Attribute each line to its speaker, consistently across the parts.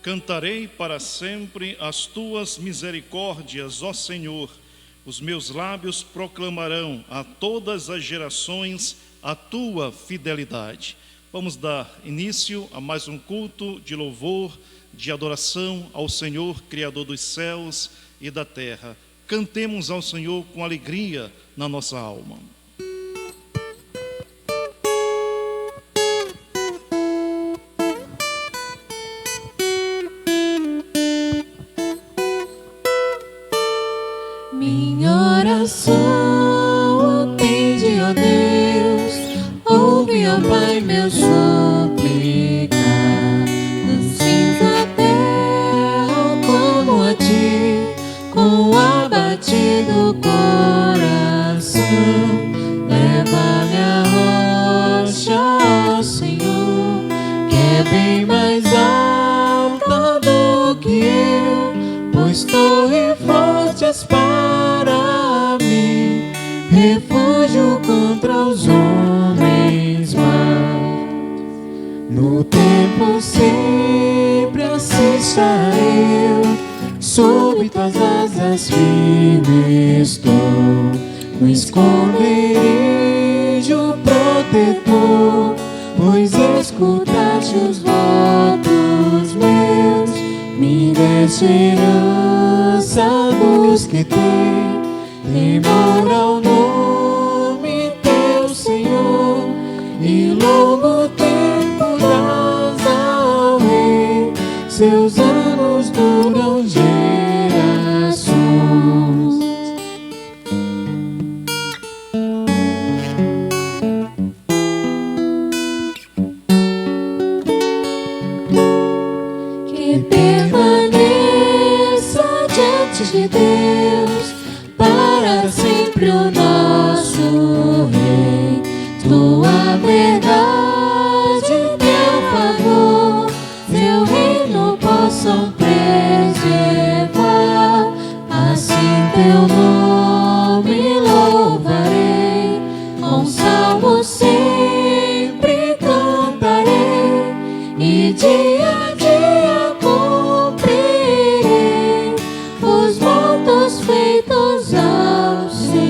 Speaker 1: Cantarei para sempre as tuas misericórdias, ó Senhor. Os meus lábios proclamarão a todas as gerações a tua fidelidade. Vamos dar início a mais um culto de louvor, de adoração ao Senhor, Criador dos céus e da terra. Cantemos ao Senhor com alegria na nossa alma.
Speaker 2: Minha oração atende, ó Deus, ouve, ó Pai, meu súplica. Dos fins da terra como a ti, com abatido coração. Leva-me à rocha, ó Senhor, que é bem mais alta do que eu, pois torre forte és para mim, refúgio contra os homens maus. No tempo sempre assim estarei eu, sob tuas asas firme estou, no esconderijo protetor, pois escutaste os votos meus, me deste herança dos que temor ao nome teu, Senhor, e longo tempo dás ao Rei, seus anos duram gerações. Que permaneça diante de Deus para sempre o nosso Rei. Tua verdade, teu favor, teu reino possam preservar. Assim teu nome louvarei, com salmos sempre cantarei, e dia a dia cumprirei os votos feitos ao Senhor.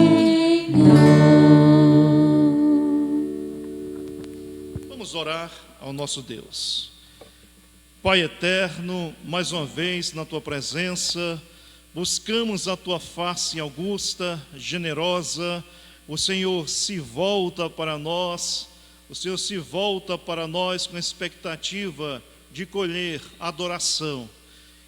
Speaker 1: Vamos orar ao nosso Deus. Pai eterno, mais uma vez na tua presença, buscamos a tua face augusta, generosa. O Senhor se volta para nós, o Senhor se volta para nós com expectativa de colher adoração.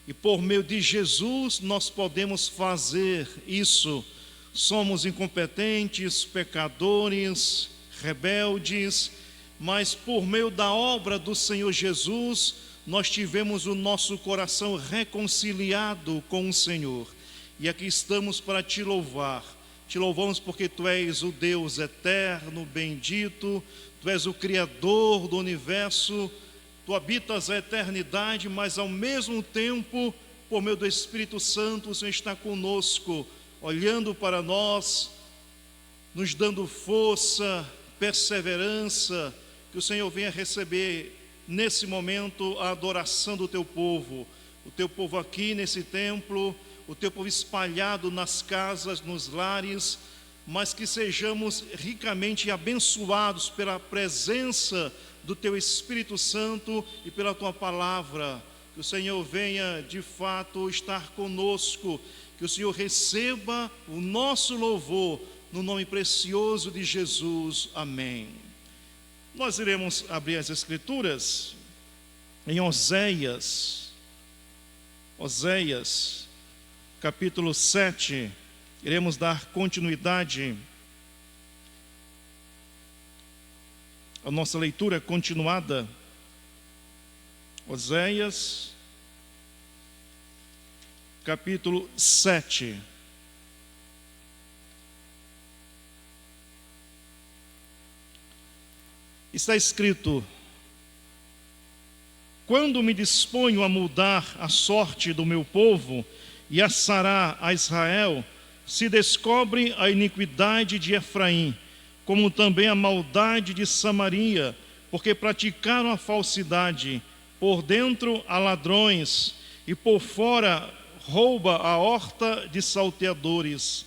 Speaker 1: E por meio de Jesus nós podemos fazer isso. Somos incompetentes, pecadores, rebeldes, mas por meio da obra do Senhor Jesus, nós tivemos o nosso coração reconciliado com o Senhor. E aqui estamos para te louvar. Te louvamos porque tu és o Deus eterno, bendito, tu és o Criador do universo, tu habitas a eternidade, mas ao mesmo tempo, por meio do Espírito Santo, o Senhor está conosco, olhando para nós, nos dando força, perseverança. Que o Senhor venha receber nesse momento a adoração do teu povo, o teu povo aqui nesse templo, o teu povo espalhado nas casas, nos lares, mas que sejamos ricamente abençoados pela presença do teu Espírito Santo e pela tua palavra. Que o Senhor venha de fato estar conosco, que o Senhor receba o nosso louvor no nome precioso de Jesus. Amém. Nós iremos abrir as Escrituras em Oséias, capítulo 7, iremos dar continuidade à nossa leitura continuada. Oséias, capítulo 7. Está escrito: quando me disponho a mudar a sorte do meu povo e a sarar a Israel, se descobre a iniquidade de Efraim, como também a maldade de Samaria, porque praticaram a falsidade, por dentro há ladrões, e por fora rouba a horta de salteadores.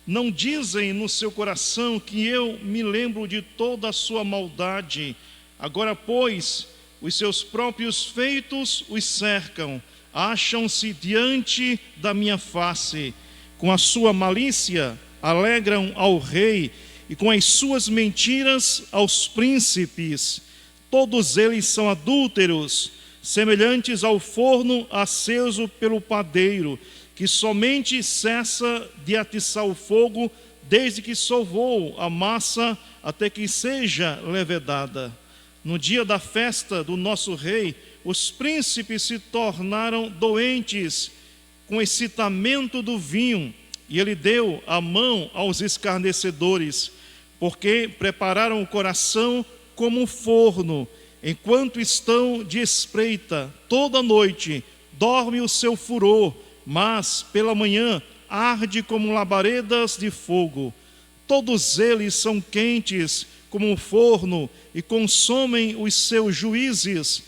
Speaker 1: Não dizem no seu coração que eu me lembro de toda a sua maldade. Agora, pois, os seus próprios feitos os cercam, acham-se diante da minha face. Com a sua malícia alegram ao rei, e com as suas mentiras aos príncipes. Todos eles são adúlteros, semelhantes ao forno aceso pelo padeiro, que somente cessa de atiçar o fogo desde que sovou a massa até que seja levedada. No dia da festa do nosso rei, os príncipes se tornaram doentes com o excitamento do vinho, e ele deu a mão aos escarnecedores, porque prepararam o coração como um forno. Enquanto estão de espreita toda noite, dorme o seu furor, mas pela manhã arde como labaredas de fogo. Todos eles são quentes como um forno e consomem os seus juízes.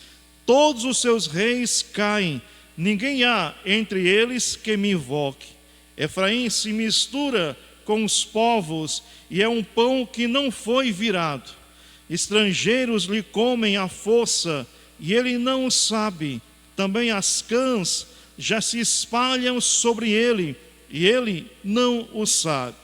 Speaker 1: Todos os seus reis caem, ninguém há entre eles que me invoque. Efraim se mistura com os povos e é um pão que não foi virado. Estrangeiros lhe comem à força e ele não o sabe. Também as cãs já se espalham sobre ele e ele não o sabe.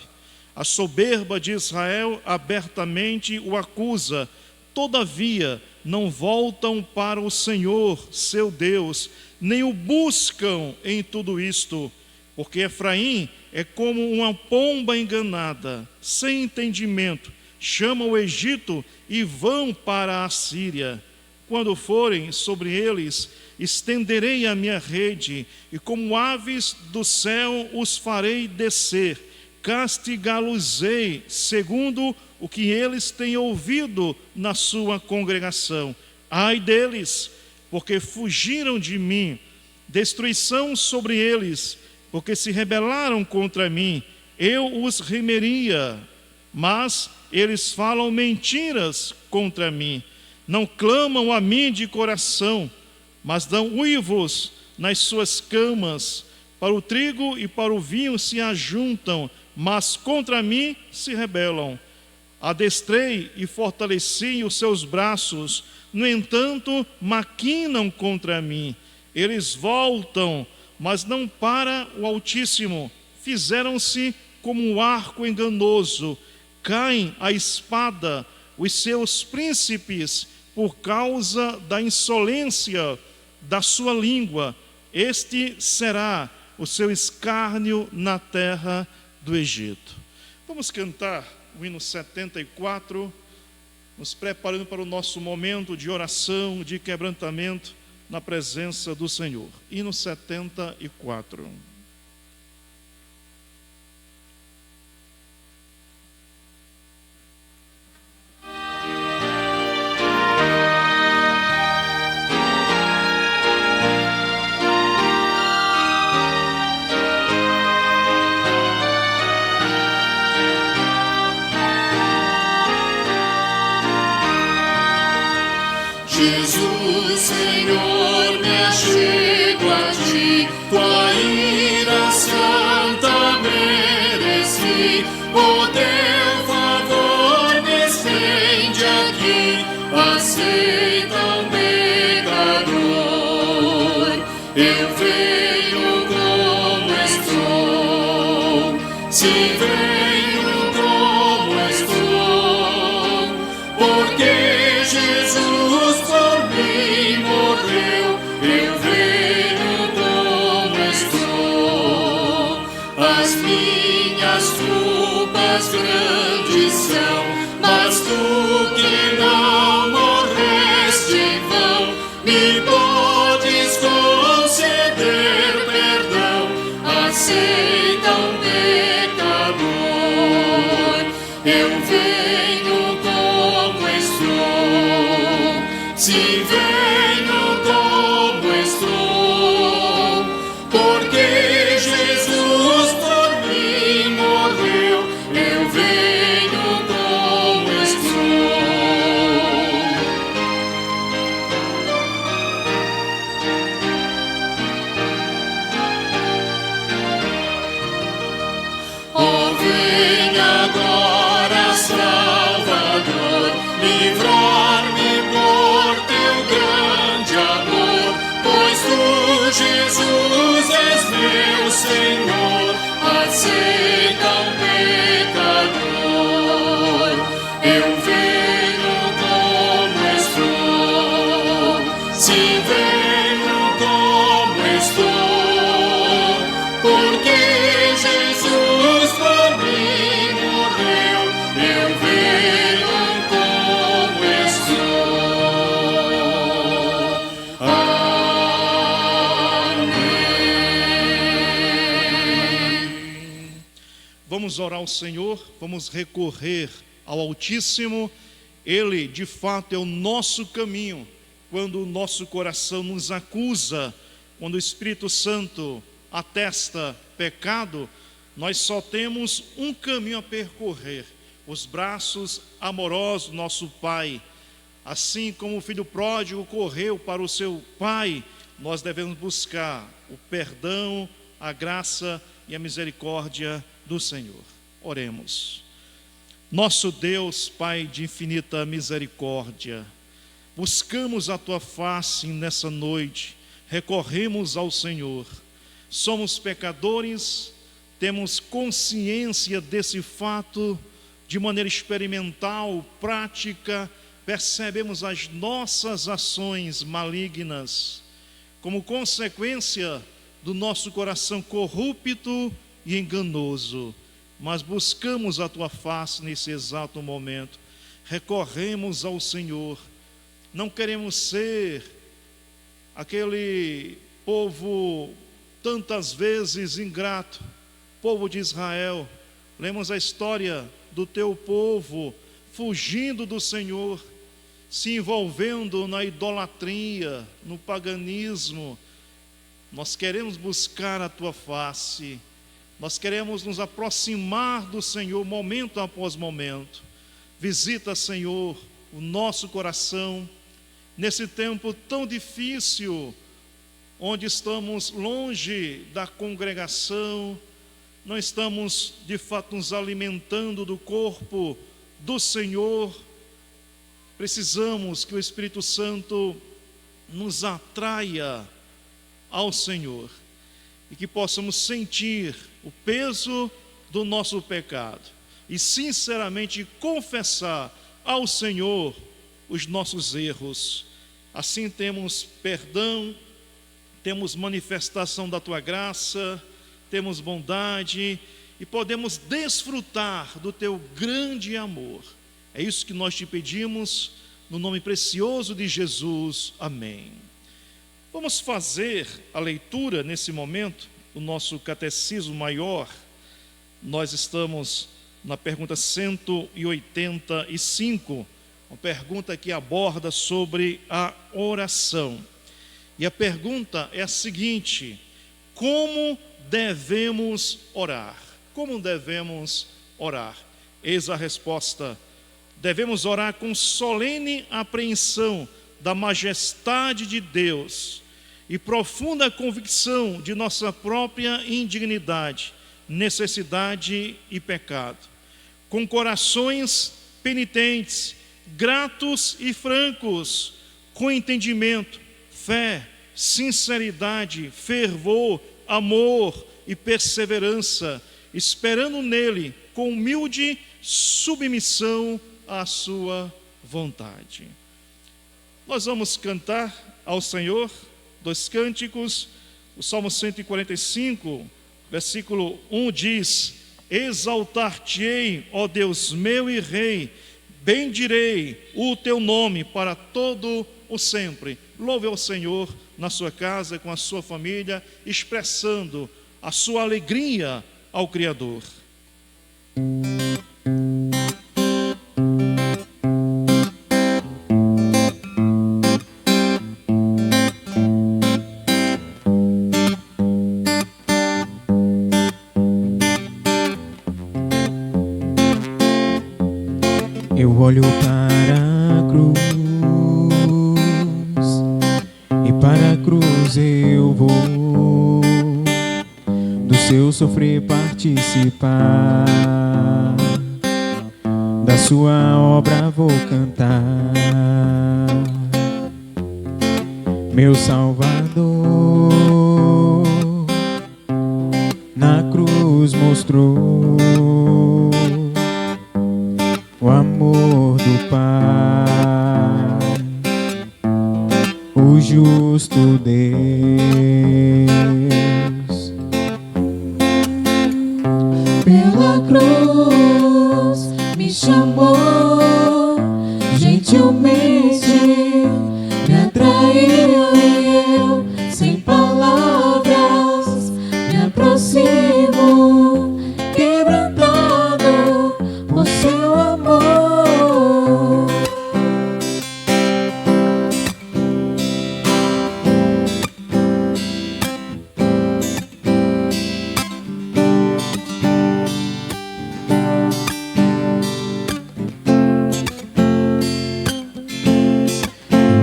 Speaker 1: A soberba de Israel abertamente o acusa. Todavia não voltam para o Senhor, seu Deus, nem o buscam em tudo isto. Porque Efraim é como uma pomba enganada, sem entendimento. Chamam o Egito e vão para a Síria. Quando forem sobre eles, estenderei a minha rede, e como aves do céu os farei descer. Castigá-los-ei segundo o que eles têm ouvido na sua congregação. Ai deles, porque fugiram de mim. Destruição sobre eles, porque se rebelaram contra mim. Eu os remeria, mas eles falam mentiras contra mim. Não clamam a mim de coração, mas dão uivos nas suas camas. Para o trigo e para o vinho se ajuntam, mas contra mim se rebelam. Adestrei e fortaleci os seus braços, no entanto maquinam contra mim. Eles voltam, mas não para o Altíssimo. Fizeram-se como um arco enganoso. Caem a espada os seus príncipes por causa da insolência da sua língua. Este será o seu escárnio na terra do Egito. Vamos cantar o hino 74, nos preparando para o nosso momento de oração, de quebrantamento na presença do Senhor. Hino 74.
Speaker 2: Jesus, Senhor, me achego a ti, tua ira santa mereci, o teu favor me estende aqui, aceita um pecador. Eu venho como estou, se venho como estou, porque Jesus por mim morreu. Eu venho como estou, as minhas culpas grandes são, mas tu que não morreste em vão, me podes conceder perdão. Aceita um pecador. Eu venho como estou, se venho como estou, porque Jesus por mim morreu. Eu venho Senhor aceita o pecador. Eu venho como estou, sim, venho como estou, porque Jesus por mim morreu. Eu venho como estou.
Speaker 1: Vamos orar ao Senhor, vamos recorrer ao Altíssimo. Ele, de fato, é o nosso caminho. Quando o nosso coração nos acusa, quando o Espírito Santo atesta pecado, nós só temos um caminho a percorrer: os braços amorosos do nosso Pai. Assim como o filho pródigo correu para o seu pai, nós devemos buscar o perdão, a graça e a misericórdia do Senhor. Oremos. Nosso Deus, Pai de infinita misericórdia, buscamos a Tua face nessa noite, recorremos ao Senhor. Somos pecadores, temos consciência desse fato de maneira experimental, prática, percebemos as nossas ações malignas como consequência do nosso coração corrupto e enganoso, mas buscamos a Tua face nesse exato momento, recorremos ao Senhor. Não queremos ser aquele povo tantas vezes ingrato, povo de Israel. Lemos a história do Teu povo fugindo do Senhor, se envolvendo na idolatria, no paganismo. Nós queremos buscar a Tua face, nós queremos nos aproximar do Senhor momento após momento. Visita, Senhor, o nosso coração nesse tempo tão difícil, onde estamos longe da congregação, não estamos de fato nos alimentando do corpo do Senhor. Precisamos que o Espírito Santo nos atraia ao Senhor e que possamos sentir o peso do nosso pecado e sinceramente confessar ao Senhor os nossos erros. Assim temos perdão, temos manifestação da Tua graça, temos bondade e podemos desfrutar do Teu grande amor. É isso que nós Te pedimos, no nome precioso de Jesus. Amém. Vamos fazer a leitura nesse momento do nosso Catecismo Maior. Nós estamos na pergunta 185, uma pergunta que aborda sobre a oração. E a pergunta é a seguinte: como devemos orar? Como devemos orar? Eis a resposta: devemos orar com solene apreensão da majestade de Deus e profunda convicção de nossa própria indignidade, necessidade e pecado, com corações penitentes, gratos e francos, com entendimento, fé, sinceridade, fervor, amor e perseverança, esperando nele com humilde submissão à sua vontade. Nós vamos cantar ao Senhor 2 cânticos. O Salmo 145, versículo 1 diz: exaltar-te-ei, ó Deus meu e Rei, bendirei o teu nome para todo o sempre. Louve ao Senhor na sua casa, com a sua família, expressando a sua alegria ao Criador.
Speaker 3: Eu olho para a cruz, e para a cruz eu vou do seu sofrer participar, da sua obra vou cantar. Meu Salvador, mostrou o amor do Pai, o justo Deus.
Speaker 2: Pela cruz me chamou, gentilmente me atraiu e eu, sem palavras, me aproximo, quebrantado por seu amor.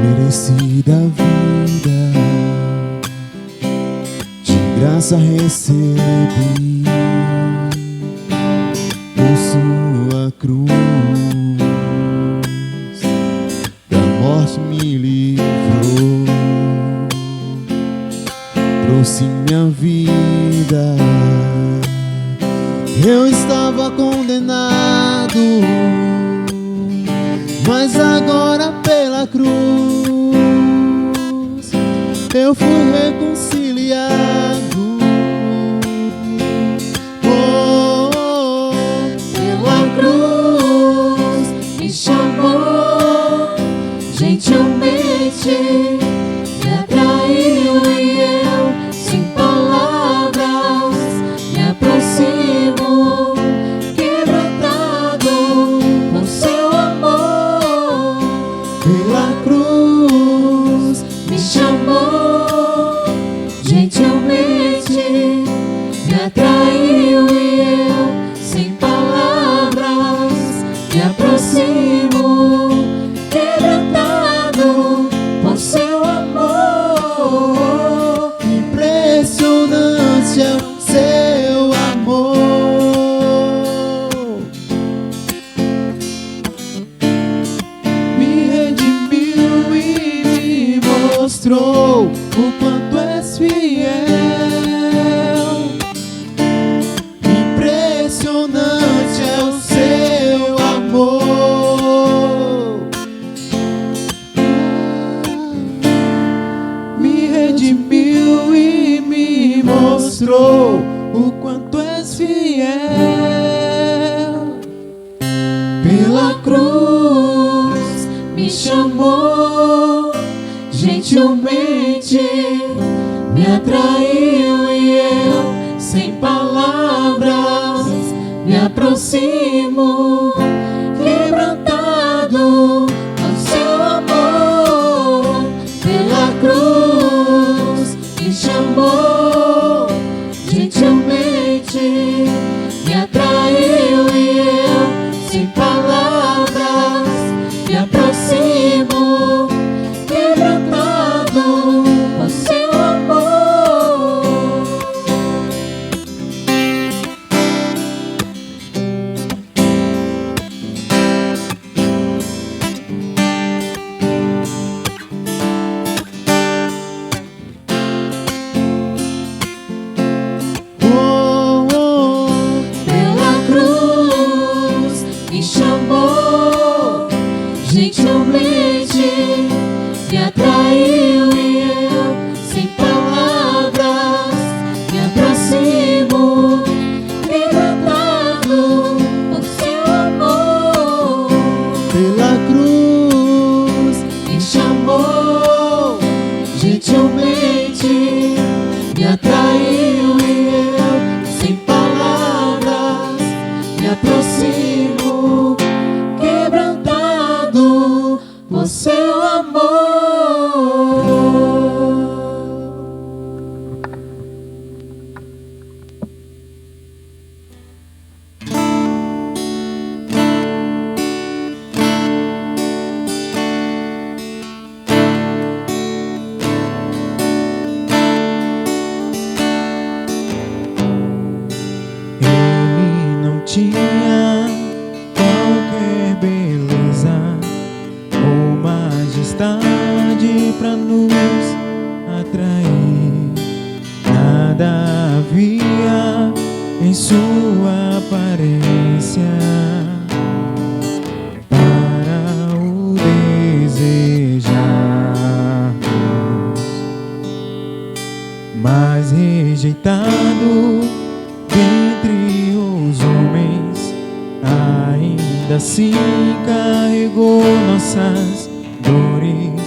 Speaker 3: Merecida vida, de graça recebi, por sua cruz, da morte me livrou, trouxe minha vida. Eu estava condenado, mas agora pela cruz eu fui reconciliado. Oh, oh,
Speaker 2: Pela cruz me chamou, gentilmente me atraiu e eu, sem palavras, me aproximo, quebrantado por seu amor.
Speaker 3: pela cruz
Speaker 2: Me chamou, gentilmente me atraiu e eu, sem palavras, me aproximo, quebrantado por seu amor.
Speaker 3: impressionante é o seu amor. Me redimiu e me mostrou o quanto és fiel. Impressionante é o seu amor. Me redimiu e me mostrou o quanto és fiel.
Speaker 2: Pela cruz me chamou, gentilmente me atraiu e eu, sem palavras, me aproximo, quebrantado ao seu amor. Pela cruz me chamou, gentilmente me atraiu e eu, sem palavras, me aproximo, quebrantado por seu amor.
Speaker 3: Oh, oh,
Speaker 2: Pela cruz me chamou, gentilmente me atraiu e eu, sem palavras, me aproximo, quebrantado por seu amor.
Speaker 3: pela cruz
Speaker 2: Me chamou, gentilmente me atraiu e eu, sem palavras, me aproximo, quebrantado por seu amor.
Speaker 3: ele não tinha qualquer beleza ou majestade pra nos atrair. Nada havia em sua aparência para o desejarmos, mas rejeitado dentre os homens, ainda assim carregou nossas dores.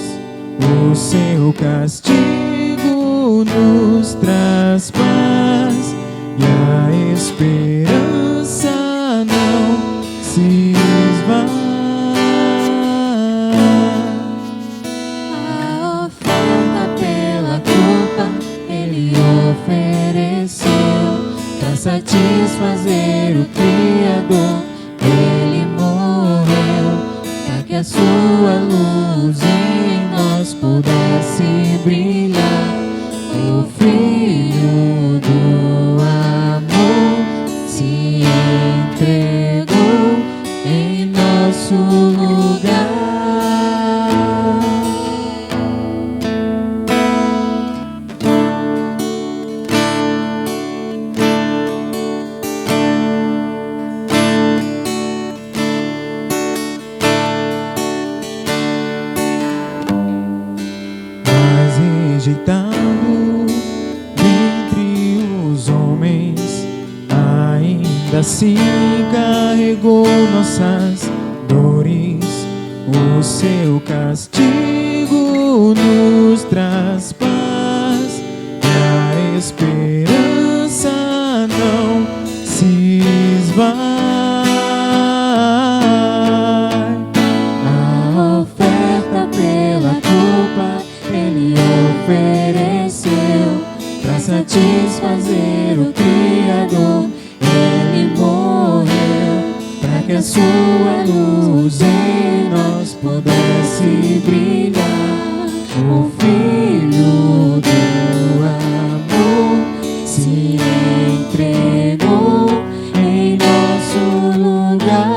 Speaker 3: O seu castigo nos traz paz e a esperança não se esvai.
Speaker 2: A oferta pela culpa Ele ofereceu para satisfazer o Criador. Ele morreu para que a sua luz em nós pudesse brilhar. O Filho do amor se entregou em nosso lugar.
Speaker 3: Mas rejeitado dentre os homens, ainda assim carregou nossas dores. O seu castigo nos traz paz e a esperança não se esvai.
Speaker 2: A oferta pela culpa Ele ofereceu para satisfazer o Criador. Ele morreu para que a sua luz em nós pudesse brilhar. O Filho do amor se entregou em nosso lugar.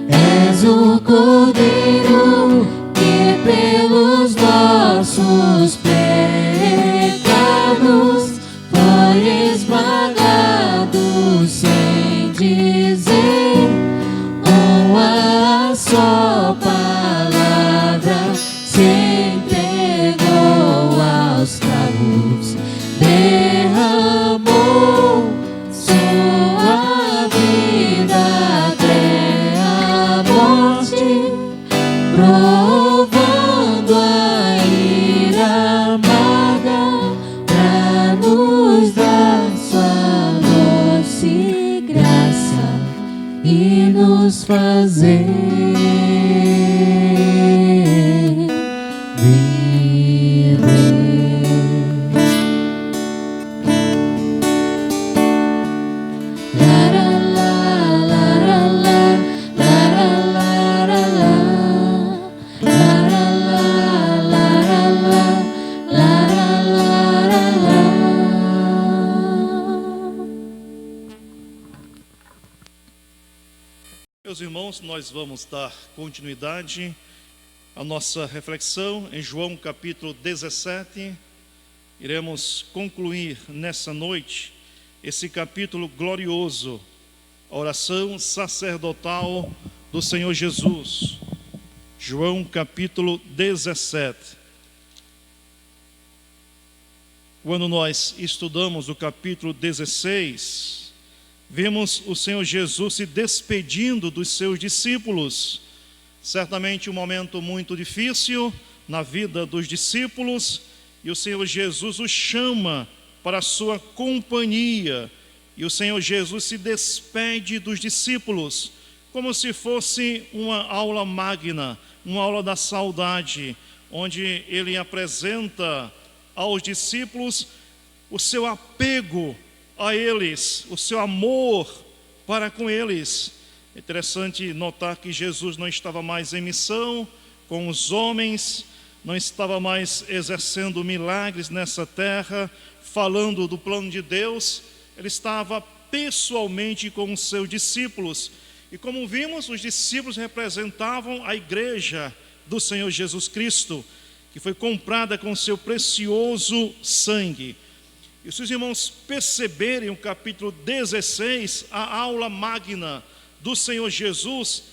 Speaker 2: És o Cordeiro que pelos nossos pecados foi esmagado, sem dizer uma só palavra. Se entregou aos cravos, derramou sua vida até a morte, provando a ira amarga pra nos dar sua doce graça e nos fazer viver.
Speaker 1: Meus irmãos, nós vamos dar continuidade à nossa reflexão em João capítulo 17. Iremos concluir nessa noite esse capítulo glorioso, a oração sacerdotal do Senhor Jesus. João capítulo 17. Quando nós estudamos o capítulo 16, vemos o Senhor Jesus se despedindo dos seus discípulos. Certamente um momento muito difícil na vida dos discípulos, e o Senhor Jesus os chama para a sua companhia, e o Senhor Jesus se despede dos discípulos, como se fosse uma aula magna, uma aula da saudade, onde ele apresenta aos discípulos o seu apego a eles, o seu amor para com eles. É interessante notar que Jesus não estava mais em missão com os homens, não estava mais exercendo milagres nessa terra, falando do plano de Deus. Ele estava pessoalmente com os seus discípulos. E como vimos, os discípulos representavam a igreja do Senhor Jesus Cristo, que foi comprada com seu precioso sangue. E E se os irmãos perceberem o capítulo 16, a aula magna do Senhor Jesus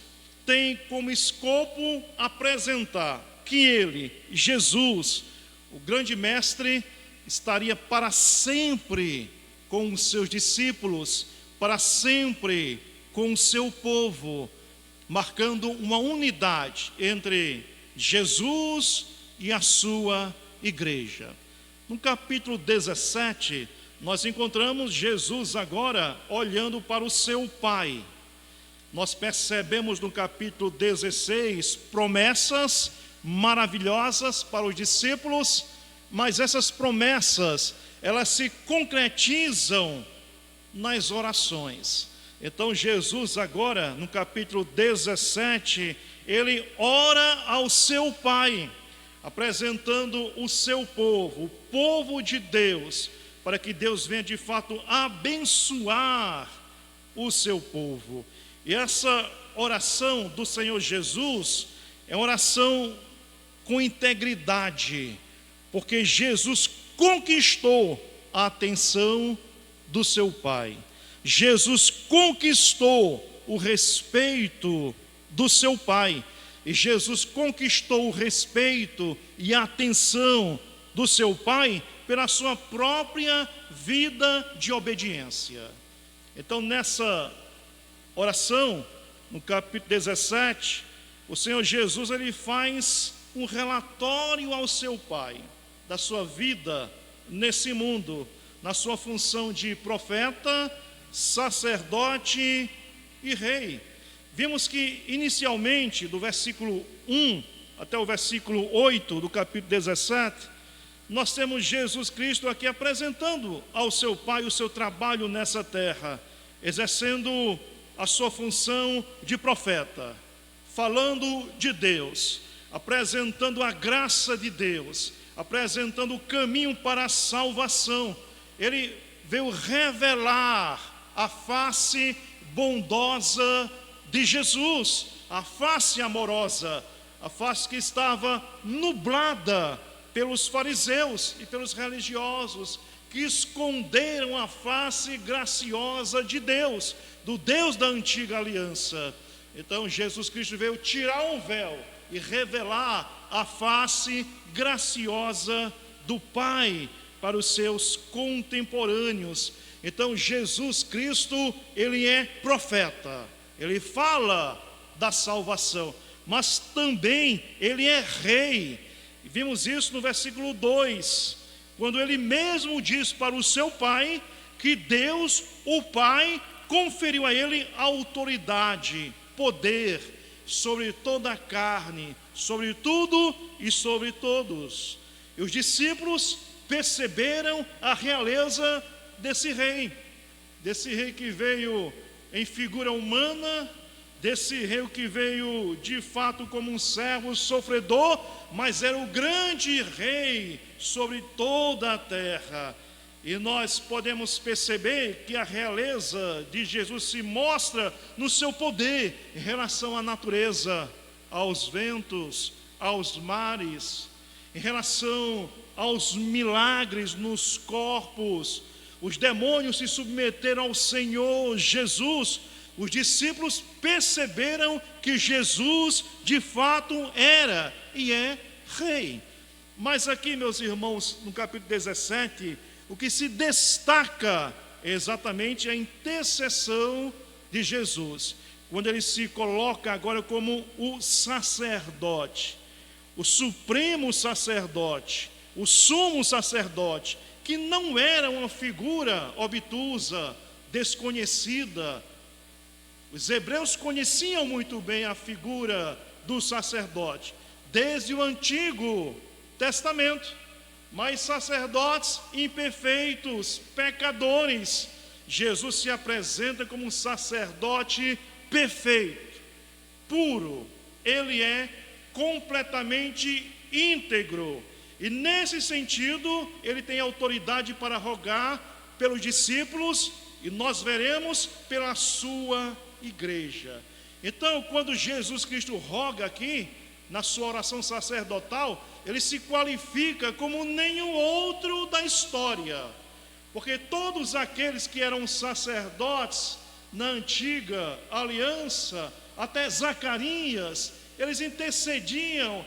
Speaker 1: tem como escopo apresentar que ele, Jesus, o grande mestre, estaria para sempre com os seus discípulos, para sempre com o seu povo, marcando uma unidade entre Jesus e a sua igreja. No capítulo 17, nós encontramos Jesus agora olhando para o seu Pai. Nós percebemos no capítulo 16 promessas maravilhosas para os discípulos, mas essas promessas, elas se concretizam nas orações. Então Jesus agora, no capítulo 17, ele ora ao seu Pai, apresentando o seu povo, o povo de Deus, para que Deus venha de fato abençoar o seu povo. E essa oração do Senhor Jesus é uma oração com integridade, porque Jesus conquistou a atenção do seu Pai. Jesus conquistou o respeito do seu Pai. E Jesus conquistou o respeito e a atenção do seu Pai pela sua própria vida de obediência. Então, nessa oração, no capítulo 17, o Senhor Jesus ele faz um relatório ao seu Pai da sua vida nesse mundo, na sua função de profeta, sacerdote e rei. Vimos que inicialmente, do versículo 1 até o versículo 8 do capítulo 17, nós temos Jesus Cristo aqui apresentando ao seu Pai o seu trabalho nessa terra, exercendo a sua função de profeta, falando de Deus, apresentando a graça de Deus, apresentando o caminho para a salvação. Ele veio revelar a face bondosa de Jesus, a face amorosa, a face que estava nublada pelos fariseus e pelos religiosos, que esconderam a face graciosa de Deus, do Deus da antiga aliança. Então Jesus Cristo veio tirar o véu e revelar a face graciosa do Pai para os seus contemporâneos. Então Jesus Cristo, ele é profeta, ele fala da salvação, mas também ele é rei. E vimos isso no versículo 2, quando ele mesmo diz para o seu Pai que Deus, o Pai, conferiu a ele autoridade, poder sobre toda a carne, sobre tudo e sobre todos. E os discípulos perceberam a realeza desse rei que veio em figura humana, desse rei que veio de fato como um servo sofredor, mas era o grande rei sobre toda a terra. E nós podemos perceber que a realeza de Jesus se mostra no seu poder em relação à natureza, aos ventos, aos mares, em relação aos milagres nos corpos. Os demônios se submeteram ao Senhor Jesus. Os discípulos perceberam que Jesus de fato era e é rei. Mas aqui, meus irmãos, no capítulo 17, o que se destaca é exatamente a intercessão de Jesus, quando ele se coloca agora como o sacerdote, o supremo sacerdote, o sumo sacerdote, que não era uma figura obtusa, desconhecida. Os hebreus conheciam muito bem a figura do sacerdote, desde o Antigo Testamento, mas sacerdotes imperfeitos, pecadores. Jesus se apresenta como um sacerdote perfeito, puro, ele é completamente íntegro. E nesse sentido, ele tem autoridade para rogar pelos discípulos, e nós veremos pela sua igreja. Então, quando Jesus Cristo roga aqui, na sua oração sacerdotal, ele se qualifica como nenhum outro da história, porque todos aqueles que eram sacerdotes na antiga aliança, até Zacarias, eles intercediam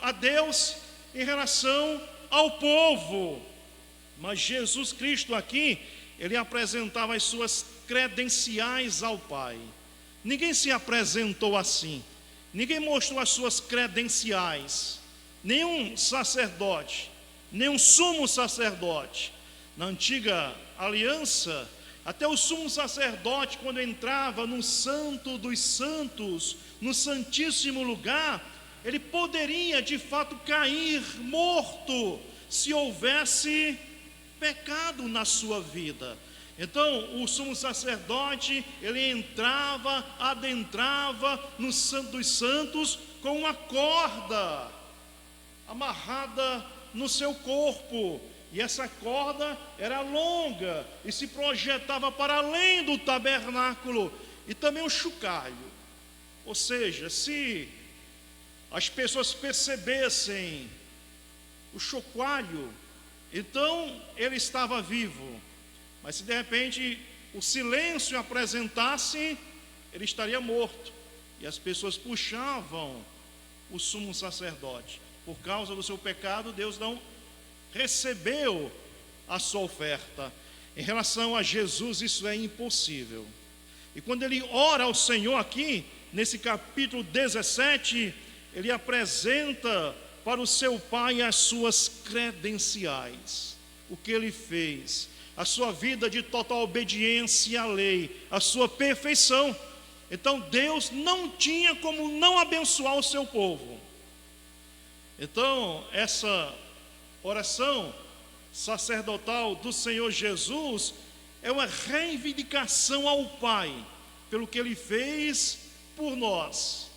Speaker 1: a Deus em relação ao povo. Mas Jesus Cristo aqui, ele apresentava as suas credenciais ao Pai. Ninguém se apresentou assim, ninguém mostrou as suas credenciais, nenhum sacerdote, nenhum sumo sacerdote. Na antiga aliança, até o sumo sacerdote, quando entrava no Santo dos Santos, no Santíssimo Lugar, ele poderia de fato cair morto se houvesse pecado na sua vida. Então, o sumo sacerdote, ele adentrava no Santo dos Santos com uma corda amarrada no seu corpo. E essa corda era longa e se projetava para além do tabernáculo e também o chocalho. Ou seja, se as pessoas percebessem o chocalho, então ele estava vivo. Mas se de repente o silêncio apresentasse, ele estaria morto. E as pessoas puxavam o sumo sacerdote. Por causa do seu pecado, Deus não recebeu a sua oferta. Em relação a Jesus, isso é impossível. E quando ele ora ao Senhor aqui, nesse capítulo 17, ele apresenta para o seu Pai as suas credenciais, o que ele fez, a sua vida de total obediência à lei, a sua perfeição. Então Deus não tinha como não abençoar o seu povo. Então essa oração sacerdotal do Senhor Jesus é uma reivindicação ao Pai pelo que Ele fez por nós.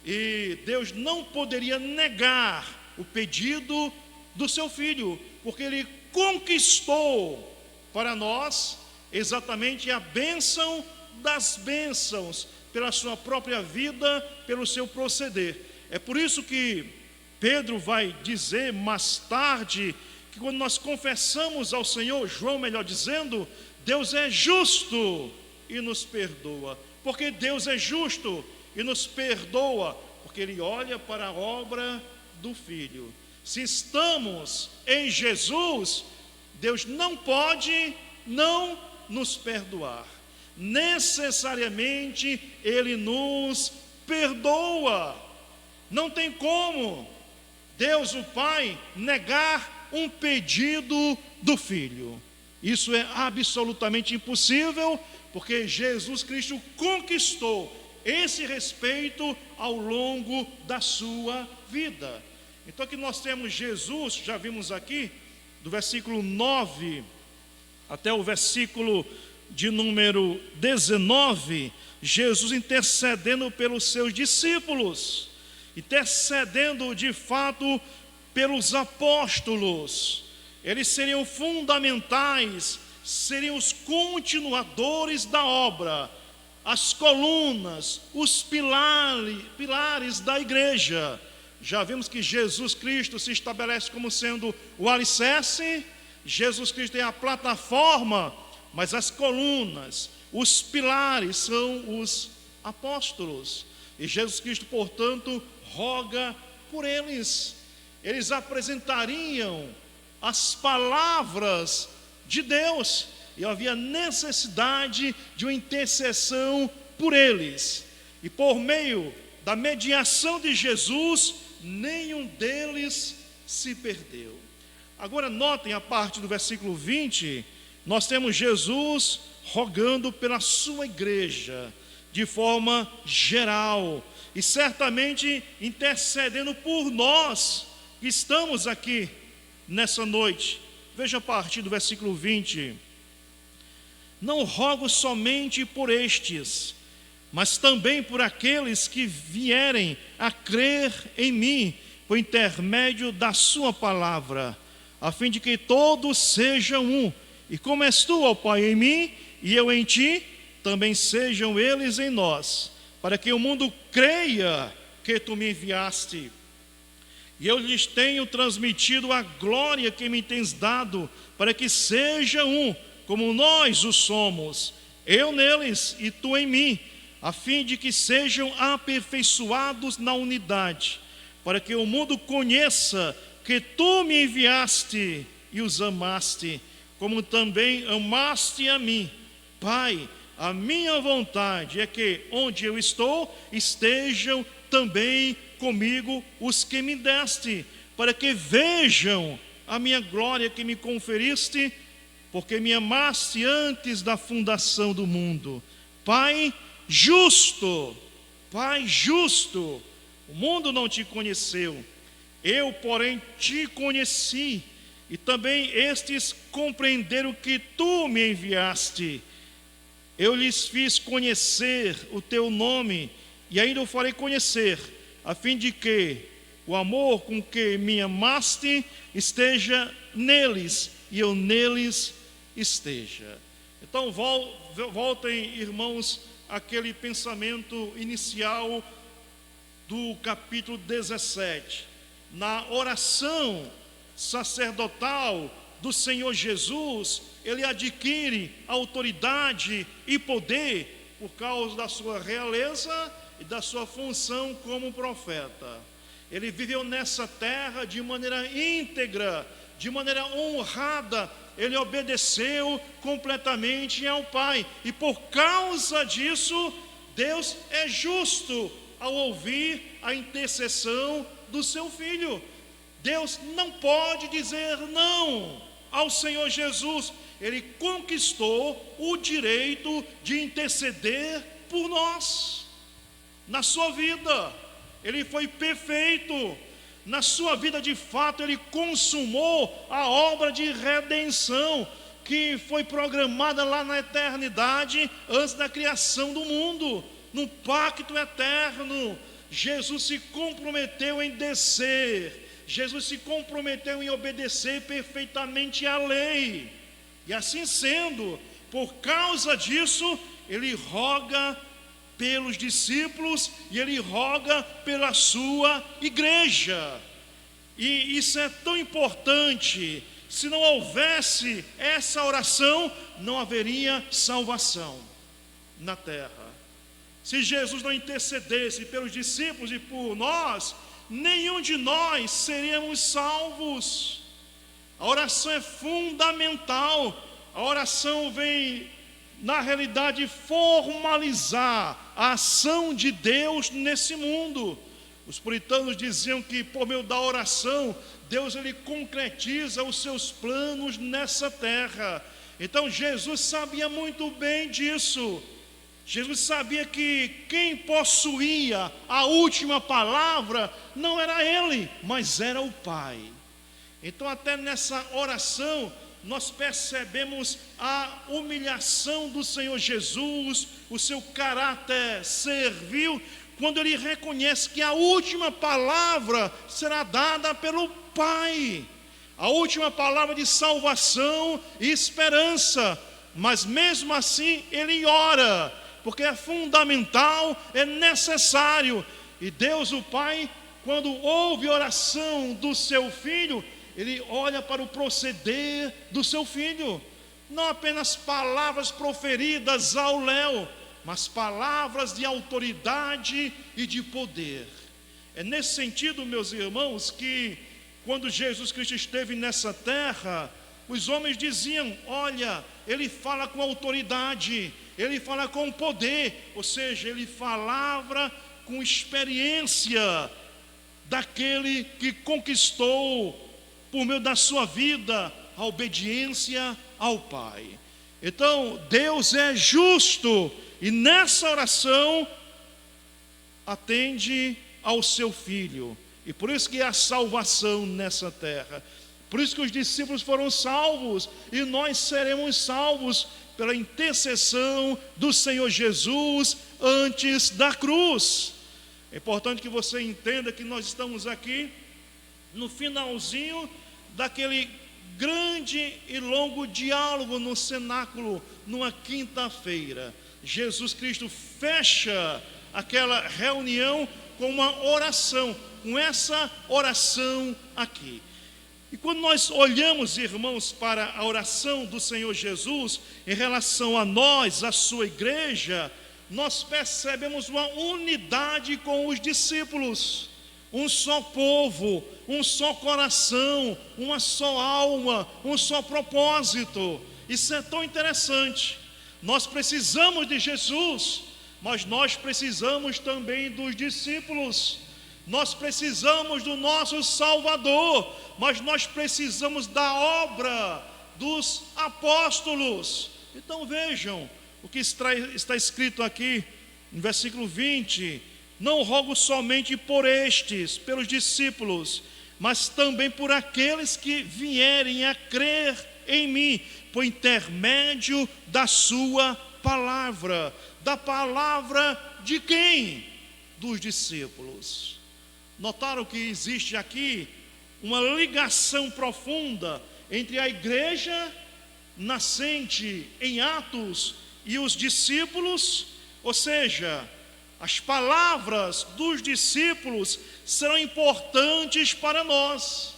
Speaker 1: E Deus não poderia negar o pedido do seu Filho, porque Ele conquistou para nós exatamente a bênção das bênçãos, pela sua própria vida, pelo seu proceder. É por isso que Pedro vai dizer mais tarde, que quando nós confessamos ao Senhor, João melhor dizendo, Deus é justo e nos perdoa. Porque Deus é justo e nos perdoa, porque Ele olha para a obra do Filho. Se estamos em Jesus, Deus não pode não nos perdoar. Necessariamente Ele nos perdoa. Não tem como Deus, o Pai, negar um pedido do Filho. Isso é absolutamente impossível, porque Jesus Cristo conquistou esse respeito ao longo da sua vida. Então aqui nós temos Jesus, já vimos aqui, do versículo 9 até o versículo de número 19, Jesus intercedendo pelos seus discípulos, intercedendo de fato pelos apóstolos. Eles seriam fundamentais, seriam os continuadores da obra, as colunas, os pilares da igreja. Já vimos que Jesus Cristo se estabelece como sendo o alicerce, Jesus Cristo é a plataforma, mas as colunas, os pilares são os apóstolos. E Jesus Cristo, portanto, roga por eles. Eles apresentariam as palavras de Deus, e havia necessidade de uma intercessão por eles. E por meio da mediação de Jesus, nenhum deles se perdeu. Agora notem a parte do versículo 20, nós temos Jesus rogando pela sua igreja, de forma geral, e certamente intercedendo por nós, que estamos aqui nessa noite. Veja a partir do versículo 20. Não rogo somente por estes, mas também por aqueles que vierem a crer em mim, por intermédio da sua palavra, a fim de que todos sejam um, e como és tu, ó Pai, em mim, e eu em ti, também sejam eles em nós, para que o mundo creia que tu me enviaste. e eu lhes tenho transmitido a glória que me tens dado, para que seja um, como nós o somos, eu neles e tu em mim, a fim de que sejam aperfeiçoados na unidade, para que o mundo conheça que tu me enviaste e os amaste, como também amaste a mim. Pai, a minha vontade é que onde eu estou, estejam também comigo os que me deste, para que vejam a minha glória que me conferiste, porque me amaste antes da fundação do mundo. Pai justo, o mundo não te conheceu, eu, porém, te conheci, e também estes compreenderam que tu me enviaste. Eu lhes fiz conhecer o teu nome, e ainda o farei conhecer, a fim de que o amor com que me amaste esteja neles, e eu neles esteja. Então voltem, irmãos, àquele pensamento inicial do capítulo 17. Na oração sacerdotal do Senhor Jesus, ele adquire autoridade e poder por causa da sua realeza e da sua função como profeta. Ele viveu nessa terra de maneira íntegra, de maneira honrada. Ele obedeceu completamente ao Pai, e por causa disso, Deus é justo ao ouvir a intercessão do seu Filho. Deus não pode dizer não ao Senhor Jesus. Ele conquistou o direito de interceder por nós. Na sua vida, ele foi perfeito. Na sua vida, de fato, ele consumou a obra de redenção que foi programada lá na eternidade, antes da criação do mundo. No pacto eterno, Jesus se comprometeu em descer, Jesus se comprometeu em obedecer perfeitamente à lei. E assim sendo, por causa disso, ele roga pelos discípulos e ele roga pela sua igreja. E isso é tão importante. Se não houvesse essa oração, não haveria salvação na terra. Se Jesus não intercedesse pelos discípulos e por nós, nenhum de nós seríamos salvos. A oração é fundamental. A oração vem, na realidade, formalizar a ação de Deus nesse mundo. Os puritanos diziam que por meio da oração, Deus ele concretiza os seus planos nessa terra. Então Jesus sabia muito bem disso. Jesus sabia que quem possuía a última palavra não era ele, mas era o Pai. Então até nessa oração nós percebemos a humilhação do Senhor Jesus, o seu caráter servil, quando ele reconhece que a última palavra será dada pelo Pai, a última palavra de salvação e esperança. Mas mesmo assim ele ora, porque é fundamental, é necessário. E Deus o Pai, quando ouve a oração do seu Filho, ele olha para o proceder do seu Filho. Não apenas palavras proferidas ao léu, mas palavras de autoridade e de poder. É nesse sentido, meus irmãos, que quando Jesus Cristo esteve nessa terra, os homens diziam: olha, ele fala com autoridade, ele fala com poder, ou seja, ele falava com experiência daquele que conquistou, por meio da sua vida, a obediência ao Pai. Então, Deus é justo, e nessa oração atende ao seu Filho, e por isso que há salvação nessa terra. Por isso que os discípulos foram salvos, e nós seremos salvos pela intercessão do Senhor Jesus antes da cruz. É importante que você entenda que nós estamos aqui no finalzinho daquele grande e longo diálogo no cenáculo, numa quinta-feira. Jesus Cristo fecha aquela reunião com uma oração, com essa oração aqui. E quando nós olhamos, irmãos, para a oração do Senhor Jesus em relação a nós, a sua igreja, nós percebemos uma unidade com os discípulos, um só povo, um só coração, uma só alma, um só propósito. Isso é tão interessante. Nós precisamos de Jesus, mas nós precisamos também dos discípulos. Nós precisamos do nosso Salvador, mas nós precisamos da obra dos apóstolos. Então vejam o que está escrito aqui no versículo 20: não rogo somente por estes, pelos discípulos, mas também por aqueles que vierem a crer em mim, por intermédio da sua palavra. Da palavra de quem? Dos discípulos. Notaram que existe aqui uma ligação profunda entre a igreja nascente em Atos e os discípulos? Ou seja, as palavras dos discípulos serão importantes para nós,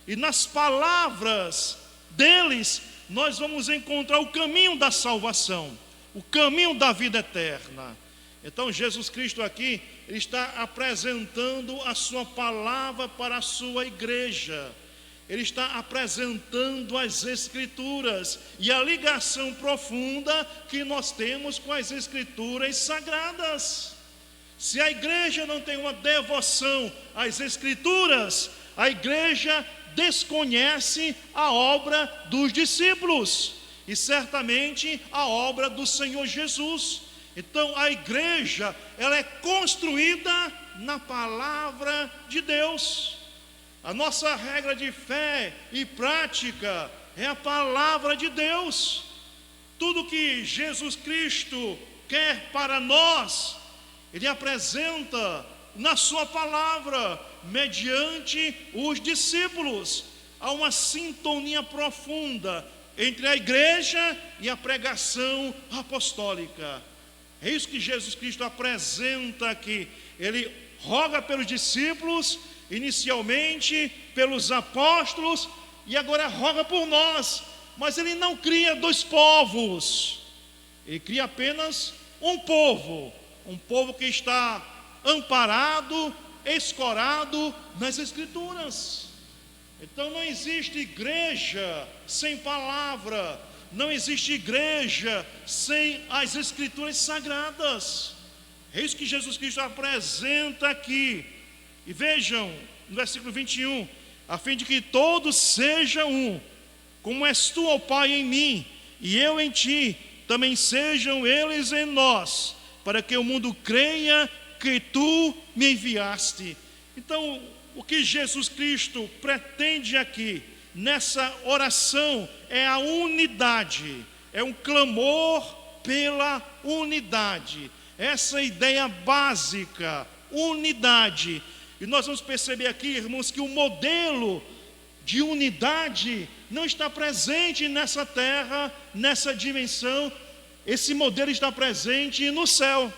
Speaker 1: e nas palavras deles nós vamos encontrar o caminho da salvação, o caminho da vida eterna. Então Jesus Cristo aqui, ele está apresentando a sua palavra para a sua igreja. Ele está apresentando as Escrituras e a ligação profunda que nós temos com as Escrituras sagradas. Se a igreja não tem uma devoção às Escrituras, a igreja desconhece a obra dos discípulos e certamente a obra do Senhor Jesus. Então a igreja, ela é construída na palavra de Deus. A nossa regra de fé e prática é a palavra de Deus. Tudo que Jesus Cristo quer para nós, Ele apresenta na sua palavra, mediante os discípulos. Há uma sintonia profunda entre a igreja e a pregação apostólica. É isso que Jesus Cristo apresenta aqui. Ele roga pelos discípulos, inicialmente pelos apóstolos, e agora roga por nós. Mas ele não cria dois povos, ele cria apenas um povo que está amparado, escorado nas Escrituras. Então não existe igreja sem palavra, não existe igreja sem as Escrituras sagradas. É isso que Jesus Cristo apresenta aqui. E vejam no versículo 21: a fim de que todos sejam um, como és tu, ó Pai, em mim, e eu em ti, também sejam eles em nós, para que o mundo creia que tu me enviaste. Então, o que Jesus Cristo pretende aqui, nessa oração, é a unidade, é um clamor pela unidade, essa ideia básica, unidade. E nós vamos perceber aqui, irmãos, que o modelo de unidade não está presente nessa terra, nessa dimensão. Esse modelo está presente no céu.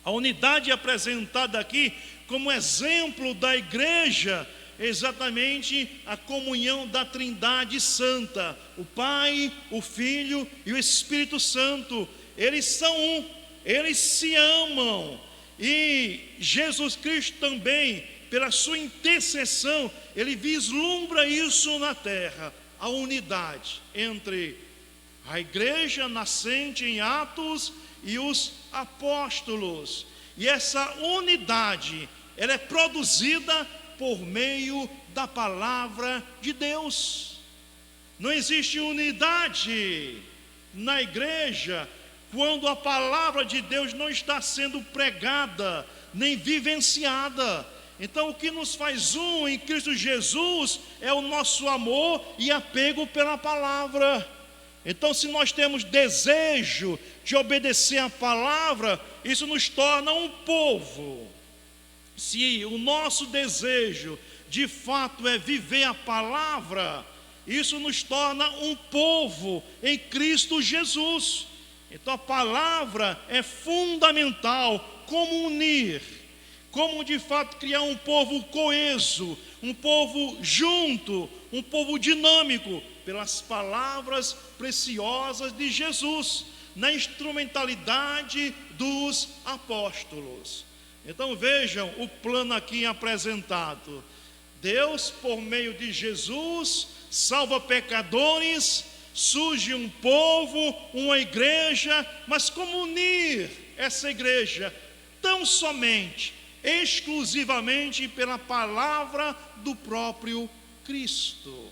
Speaker 1: A unidade é apresentada aqui como exemplo da igreja, exatamente a comunhão da Trindade Santa, o Pai, o Filho e o Espírito Santo. Eles são um, eles se amam. E Jesus Cristo também, pela sua intercessão, ele vislumbra isso na terra, a unidade entre a igreja nascente em Atos e os apóstolos. E essa unidade, ela é produzida por meio da palavra de Deus. Não existe unidade na igreja quando a palavra de Deus não está sendo pregada, nem vivenciada. Então o que nos faz um em Cristo Jesus é o nosso amor e apego pela palavra. Então, se nós temos desejo de obedecer a palavra, isso nos torna um povo. Se o nosso desejo de fato é viver a palavra, isso nos torna um povo em Cristo Jesus. Então a palavra é fundamental. Como unir? como de fato criar um povo coeso, um povo junto, um povo dinâmico, pelas palavras preciosas de Jesus, na instrumentalidade dos apóstolos. Então vejam o plano aqui apresentado. Deus, por meio de Jesus, salva pecadores, surge um povo, uma igreja, mas como unir essa igreja? Tão somente, exclusivamente pela palavra do próprio Cristo.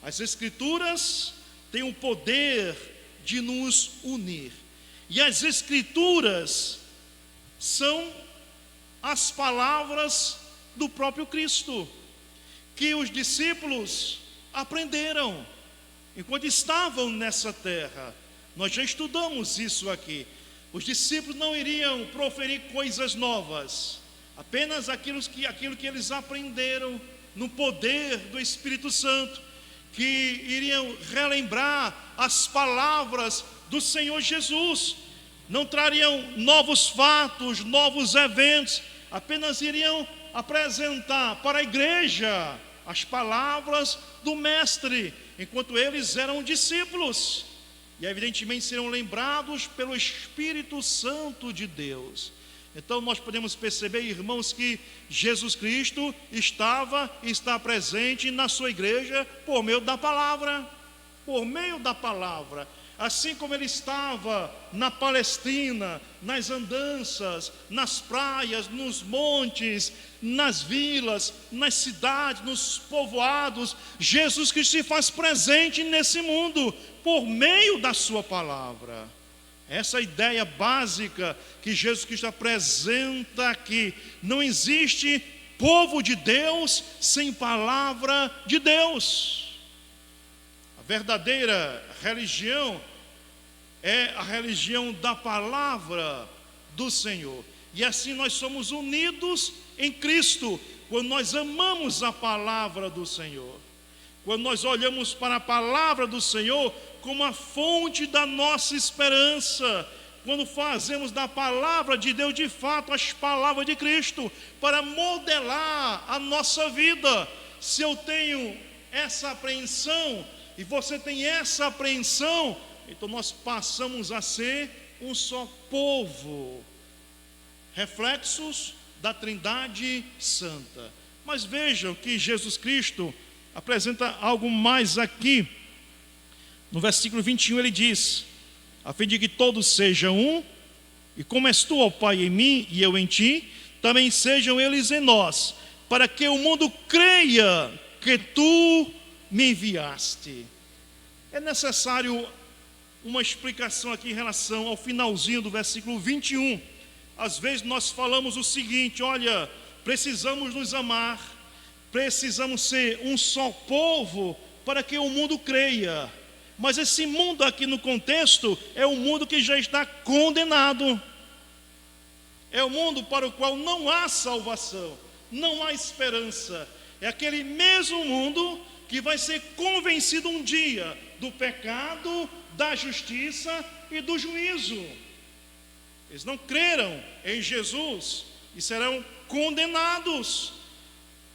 Speaker 1: As Escrituras têm o poder de nos unir, e as Escrituras são as palavras do próprio Cristo, que os discípulos aprenderam enquanto estavam nessa terra. Nós já estudamos isso aqui. Os discípulos não iriam proferir coisas novas, apenas aquilo que eles aprenderam no poder do Espírito Santo, que iriam relembrar as palavras do Senhor Jesus. Não trariam novos fatos, novos eventos, apenas iriam apresentar para a igreja as palavras do Mestre, enquanto eles eram discípulos, e evidentemente serão lembrados pelo Espírito Santo de Deus. Então nós podemos perceber, irmãos, que Jesus Cristo estava e está presente na sua igreja por meio da palavra, assim como ele estava na Palestina, nas andanças, nas praias, nos montes, nas vilas, nas cidades, nos povoados. Jesus Cristo se faz presente nesse mundo por meio da sua palavra. Essa ideia básica que Jesus Cristo apresenta aqui. Não existe povo de Deus sem palavra de Deus. A verdadeira religião é a religião da palavra do Senhor. E assim nós somos unidos em Cristo, quando nós amamos a palavra do Senhor. Quando nós olhamos para a palavra do Senhor como a fonte da nossa esperança, quando fazemos da palavra de Deus de fato as palavras de Cristo, para modelar a nossa vida. Se eu tenho essa apreensão e você tem essa apreensão, então nós passamos a ser um só povo, reflexos da Trindade Santa. Mas vejam que Jesus Cristo apresenta algo mais aqui. No versículo 21 ele diz: a fim de que todos sejam um, e como és tu, ó Pai, em mim e eu em ti, também sejam eles em nós, para que o mundo creia que tu me enviaste. É necessário uma explicação aqui em relação ao finalzinho do versículo 21. Às vezes nós falamos o seguinte: olha, precisamos nos amar, precisamos ser um só povo para que o mundo creia. Mas esse mundo aqui no contexto é um mundo que já está condenado. É um mundo para o qual não há salvação, não há esperança. É aquele mesmo mundo que vai ser convencido um dia do pecado, da justiça e do juízo. Eles não creram em Jesus e serão condenados.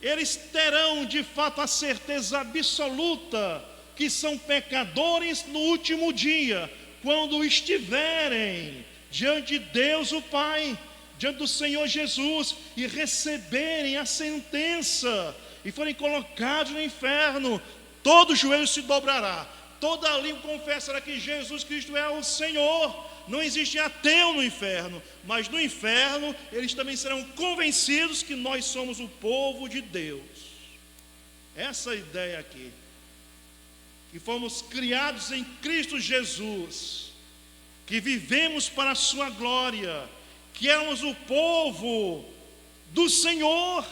Speaker 1: Eles terão de fato a certeza absoluta que são pecadores no último dia, quando estiverem diante de Deus o Pai, diante do Senhor Jesus, e receberem a sentença, e forem colocados no inferno. Todo joelho se dobrará, toda língua confessará que Jesus Cristo é o Senhor. Não existe ateu no inferno, mas no inferno eles também serão convencidos que nós somos o povo de Deus. Essa ideia aqui, que fomos criados em Cristo Jesus, que vivemos para a sua glória, que éramos o povo do Senhor.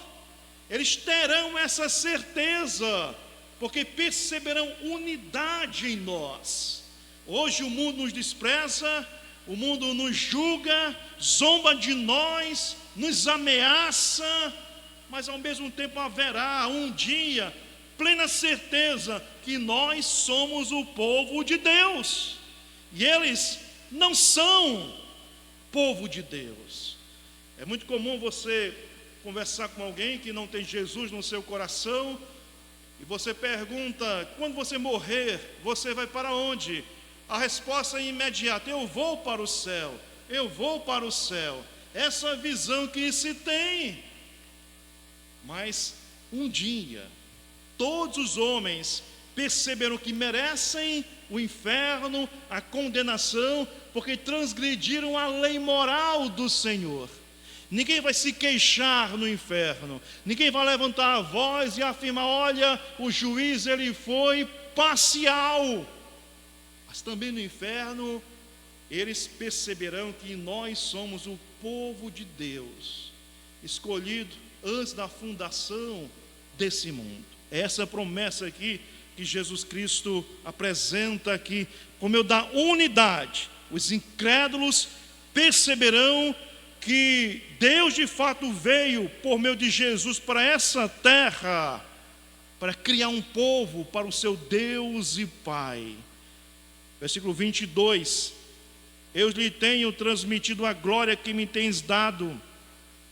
Speaker 1: Eles terão essa certeza, porque perceberão unidade em nós. Hoje o mundo nos despreza, o mundo nos julga, zomba de nós, nos ameaça, mas ao mesmo tempo haverá um dia plena certeza que nós somos o povo de Deus, e eles não são povo de Deus. É muito comum você conversar com alguém que não tem Jesus no seu coração, e você pergunta: quando você morrer, você vai para onde? A resposta é imediata: eu vou para o céu, eu vou para o céu. Essa é a visão que se tem. Mas um dia, todos os homens perceberam que merecem o inferno, a condenação, porque transgrediram a lei moral do Senhor. Ninguém vai se queixar no inferno, ninguém vai levantar a voz e afirmar: olha, o juiz ele foi parcial. Mas também no inferno eles perceberão que nós somos o povo de Deus, escolhido antes da fundação desse mundo. Essa é a promessa aqui que Jesus Cristo apresenta aqui, por meio da unidade. Os incrédulos perceberão que Deus de fato veio por meio de Jesus para essa terra, para criar um povo para o seu Deus e Pai. Versículo 22: eu lhe tenho transmitido a glória que me tens dado,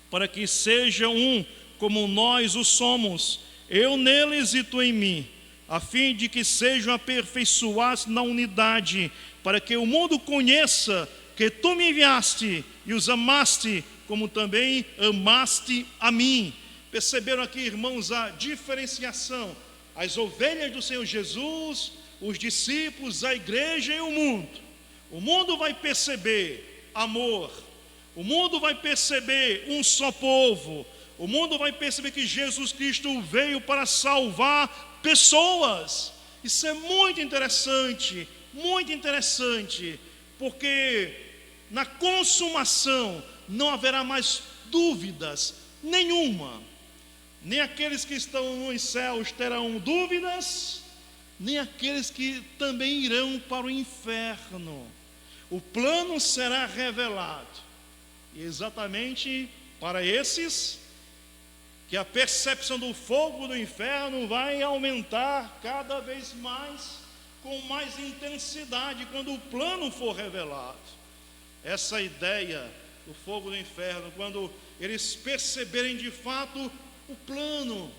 Speaker 1: para que sejam um como nós o somos, eu neles e tu em mim, a fim de que sejam aperfeiçoados na unidade, para que o mundo conheça que tu me enviaste e os amaste, como também amaste a mim. Perceberam aqui, irmãos, a diferenciação? As ovelhas do Senhor Jesus, os discípulos, a igreja e o mundo. O mundo vai perceber amor, o mundo vai perceber um só povo, o mundo vai perceber que Jesus Cristo veio para salvar pessoas. Isso é muito interessante, porque na consumação não haverá mais dúvidas nenhuma. Nem aqueles que estão nos céus terão dúvidas, nem aqueles que também irão para o inferno. O plano será revelado, e exatamente para esses que a percepção do fogo do inferno vai aumentar cada vez mais, com mais intensidade, quando o plano for revelado. Essa ideia do fogo do inferno, quando eles perceberem de fato o plano,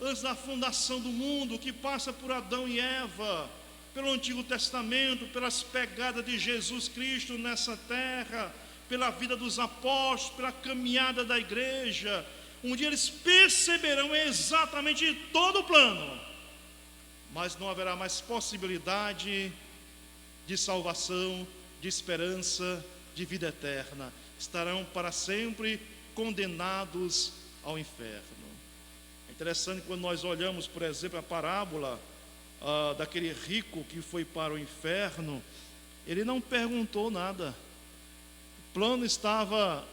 Speaker 1: antes da fundação do mundo, que passa por Adão e Eva, pelo Antigo Testamento, pelas pegadas de Jesus Cristo nessa terra, pela vida dos apóstolos, pela caminhada da igreja. Um dia eles perceberão exatamente todo o plano, mas não haverá mais possibilidade de salvação, de esperança, de vida eterna. Estarão para sempre condenados ao inferno. É interessante quando nós olhamos, por exemplo, a parábola daquele rico que foi para o inferno. Ele não perguntou nada, o plano estava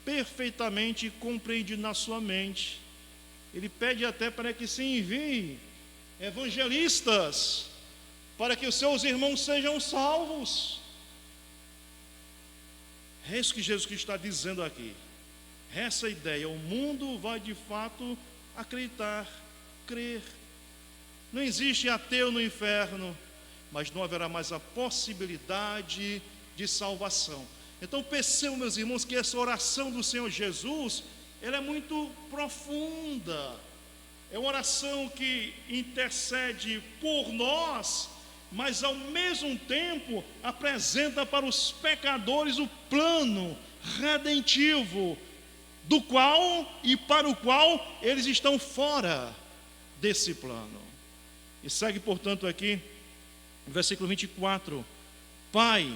Speaker 1: perfeitamente compreendido na sua mente. Ele pede até para que se envie evangelistas, para que os seus irmãos sejam salvos. É isso que Jesus Cristo está dizendo aqui. Essa ideia: o mundo vai de fato acreditar, crer. Não existe ateu no inferno, mas não haverá mais a possibilidade de salvação. Então percebam, meus irmãos, que essa oração do Senhor Jesus, ela é muito profunda. É uma oração que intercede por nós, mas ao mesmo tempo apresenta para os pecadores o plano redentivo, do qual e para o qual eles estão fora desse plano. E segue, portanto, aqui, no versículo 24: Pai,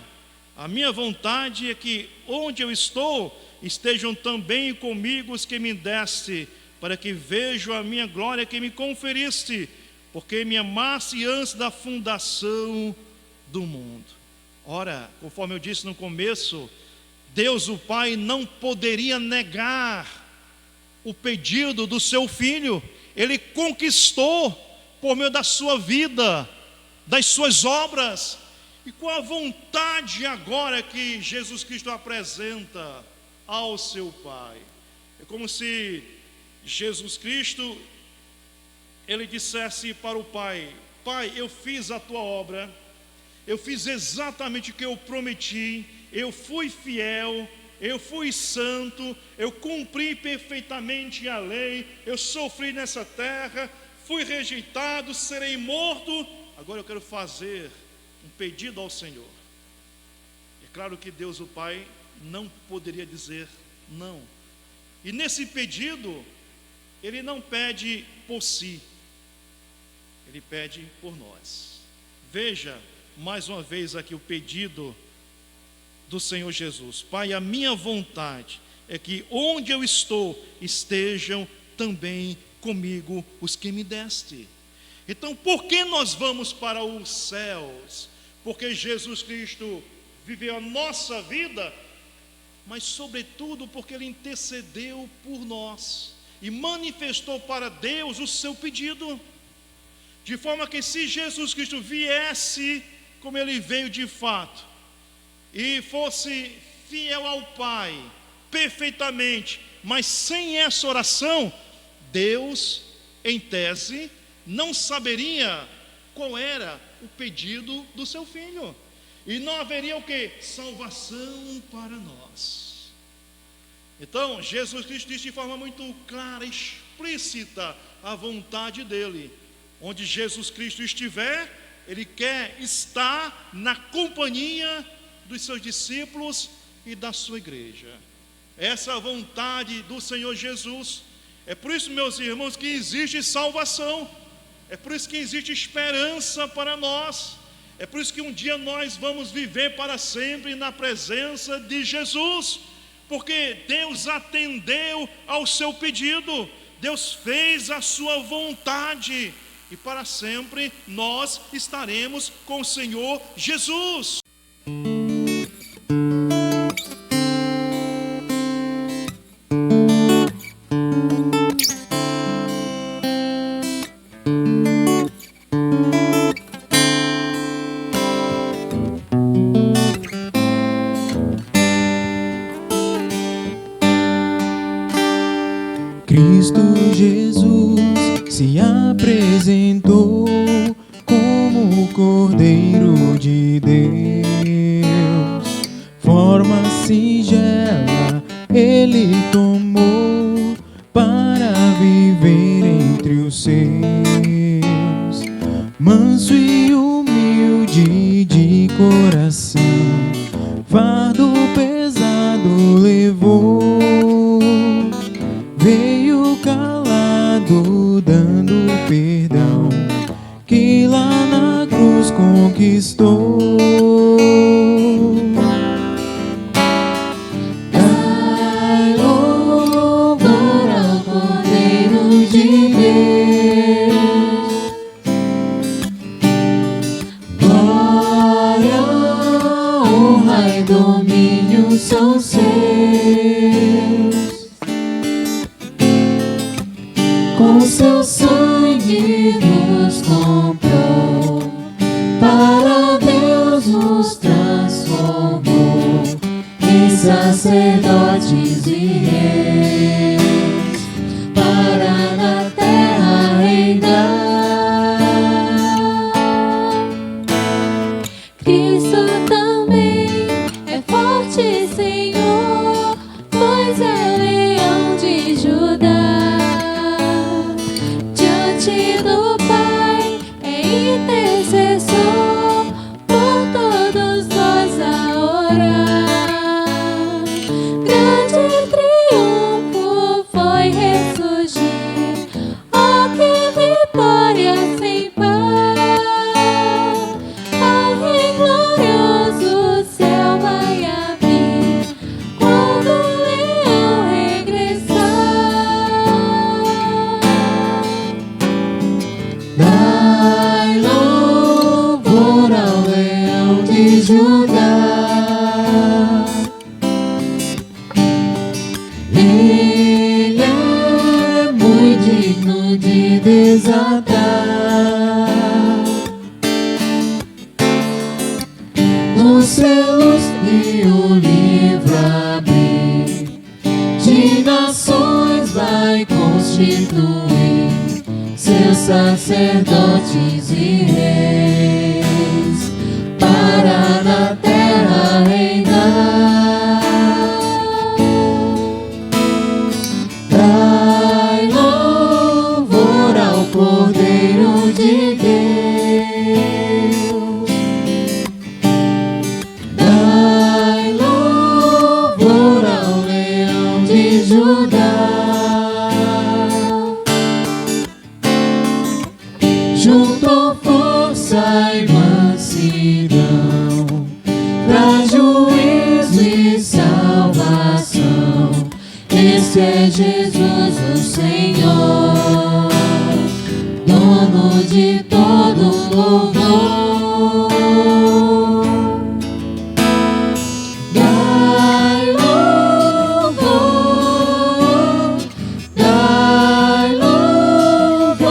Speaker 1: a minha vontade é que onde eu estou, estejam também comigo os que me deste, para que vejam a minha glória que me conferiste, porque me amaste antes da fundação do mundo. Ora, conforme eu disse no começo, Deus o Pai não poderia negar o pedido do seu Filho. Ele conquistou por meio da sua vida, das suas obras. E qual a vontade agora que Jesus Cristo apresenta ao seu Pai? É como se Jesus Cristo, ele dissesse para o Pai: Pai, eu fiz a tua obra, eu fiz exatamente o que eu prometi, eu fui fiel, eu fui santo, eu cumpri perfeitamente a lei, eu sofri nessa terra, fui rejeitado, serei morto. Agora eu quero fazer um pedido ao Senhor. É claro que Deus o Pai não poderia dizer não. E nesse pedido, Ele não pede por si, Ele pede por nós. Veja mais uma vez aqui o pedido do Senhor Jesus. Pai, a minha vontade é que onde eu estou, estejam também comigo os que me deste. Então, por que nós vamos para os céus? Porque Jesus Cristo viveu a nossa vida, mas sobretudo porque Ele intercedeu por nós e manifestou para Deus o seu pedido, de forma que se Jesus Cristo viesse como Ele veio de fato, e fosse fiel ao Pai, perfeitamente, mas sem essa oração, Deus, em tese, não saberia qual era o pedido do seu Filho, e não haveria o que? Salvação para nós. Então, Jesus Cristo disse de forma muito clara, explícita, a vontade dEle. Onde Jesus Cristo estiver, Ele quer estar na companhia dos seus discípulos e da sua igreja. Essa é a vontade do Senhor Jesus. É por isso, meus irmãos, que existe salvação. É por isso que existe esperança para nós. É por isso que um dia nós vamos viver para sempre na presença de Jesus, porque Deus atendeu ao seu pedido, Deus fez a sua vontade, e para sempre nós estaremos com o Senhor Jesus.
Speaker 3: Cristo Jesus se apresentou como o Cordeiro de Deus. Forma singela Ele tomou para viver entre os seus. Manso e humilde de coração, fardo pesado levou. Veio calado dando perdão, que lá na cruz conquistou.
Speaker 2: Dai louvor ao Cordeiro de Deus. Glória, honra e domínio são seus. Com seu sangue nos comprou, para Deus nos transformou em sacerdotes e reis, para na terra reinar. Cristo também é forte, Senhor, pois é leão de Judá. Do Pai é intercessor por todos nós a orar. Grande triunfo foi ressurgir, oh que vitória sem par. Ao Rei glorioso o céu vai abrir quando o leão regressar. Dai louvor ao leão de Judá. Ele é muito digno de desatar os selos e o livro abrir. De nações vai constituir seus sacerdotes e reis, para na terra reinar.
Speaker 3: juntou força e mansidão, traz juízo e salvação. Esse é Jesus, o Senhor, dono de todo louvor. Dai louvor, dai louvor,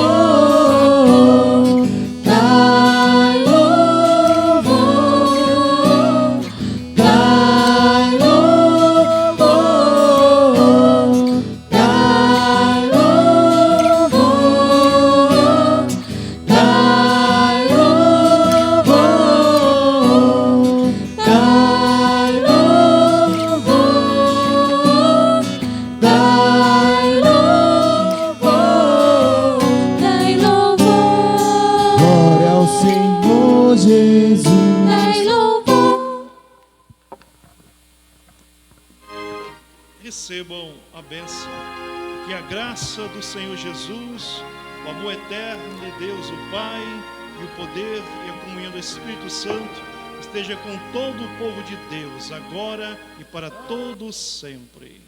Speaker 3: dai louvor, dai louvor, dai louvor, dai louvor, dai louvor, dai louvor,
Speaker 2: Dai louvor,
Speaker 3: glória ao Senhor Jesus.
Speaker 2: dai louvor.
Speaker 1: Recebam a bênção. Que a graça do Senhor Jesus, o amor eterno de Deus, o Pai, e o poder e a comunhão do Espírito Santo esteja com todo o povo de Deus, agora e para todos sempre.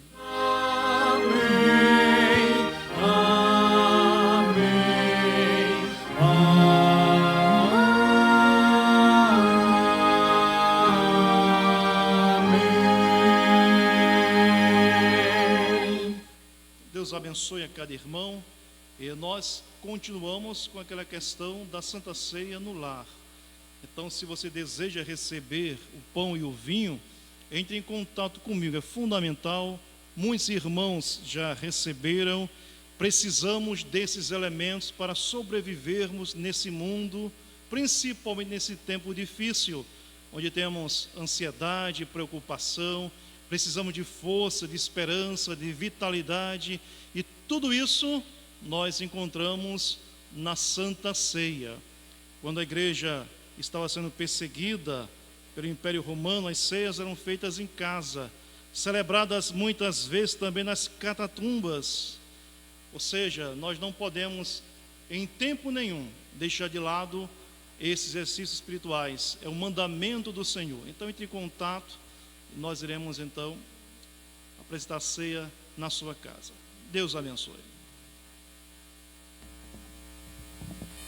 Speaker 1: Deus abençoe a cada irmão. E nós continuamos com aquela questão da Santa Ceia no lar. Então, se você deseja receber o pão e o vinho, entre em contato comigo, é fundamental. Muitos irmãos já receberam. Precisamos desses elementos para sobrevivermos nesse mundo, principalmente nesse tempo difícil, onde temos ansiedade, preocupação. Precisamos de força, de esperança, de vitalidade, e tudo isso nós encontramos na Santa Ceia. Quando a igreja estava sendo perseguida pelo Império Romano, as ceias eram feitas em casa, celebradas muitas vezes também nas catatumbas. Ou seja, nós não podemos em tempo nenhum deixar de lado esses exercícios espirituais. É o mandamento do Senhor. Então, entre em contato. Nós iremos então apresentar a ceia na sua casa. Deus abençoe.